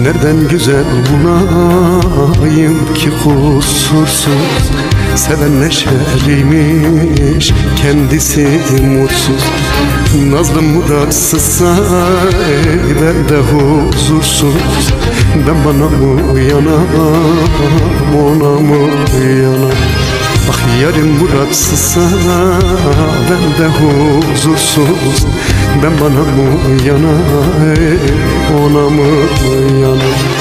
Nereden güzel bulayım ki kusursuz, seven neşeliymiş, kendisi mutsuz. Nazlı muratsızsa ben de huzursuz. Ben bana mı yanam, ona mı yanam? Ah yarın muratsızsa ben de huzursuz. Ben bana mı yanam, ona mı yanam?